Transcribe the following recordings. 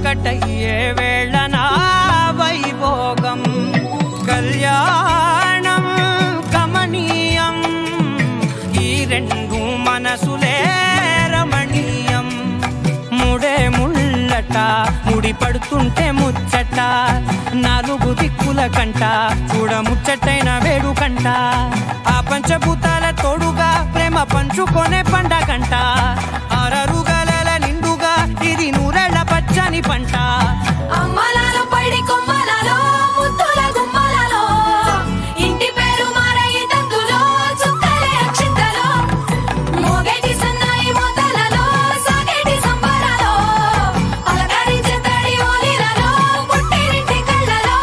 ఒకటయ్యే వేళన వైభోగం కళ్యాణం కమనీయం ఈ రెండు మనసులే రమణీయం ముడే ముళ్ళట ముడి పడుతుంటే ముచ్చట నాలుగు దిక్కుల కంట చూడ ముచ్చటైన వేడుకంట ఆ పంచభూతాల తోడుగా ప్రేమ పంచుకొనే పండగంట ఆరరుగల నిండుగా ఇది నూరెళ్ళ పచ్చని పంట అమ్మలాలో పడి కొమ్మలలో ముద్దుల గుమ్మలలో ఇంటి పేరు మారయి తందులో చుక్కలే అక్షింతలో మోగేటి సన్నాయి మోతలలో సాగేటి సంబరాలో పలకరించే తడి ఓలిలలో పుట్టినింటి కళ్ళలో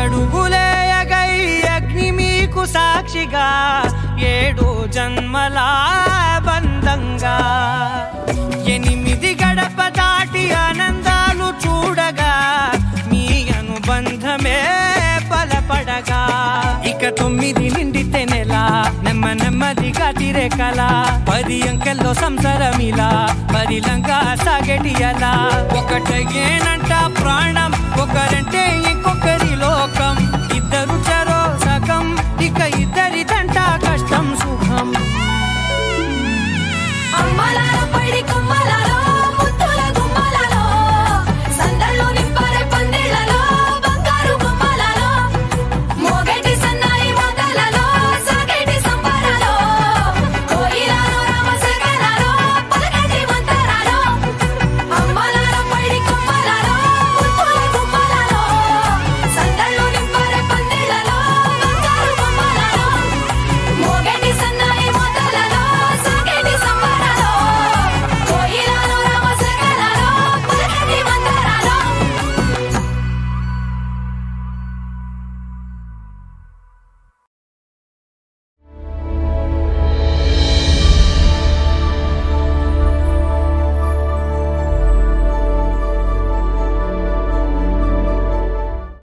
ఏడడుగులేయగై అగ్ని మీకు సాక్షిగా 7 జన్మల బంధంగా 8 గడప దాటి ఆనందాలు చూడగా మీ అనుబంధమే బలపడగా ఇక 9 నిండితే నెల నెమ్మదిగా తిరేకల 10 అంకెల్లో సంసారమిలా పరిలంగా సాగేటి అలా ఒకటేనంట ప్రాణం ఒకరంటే ఇంకొక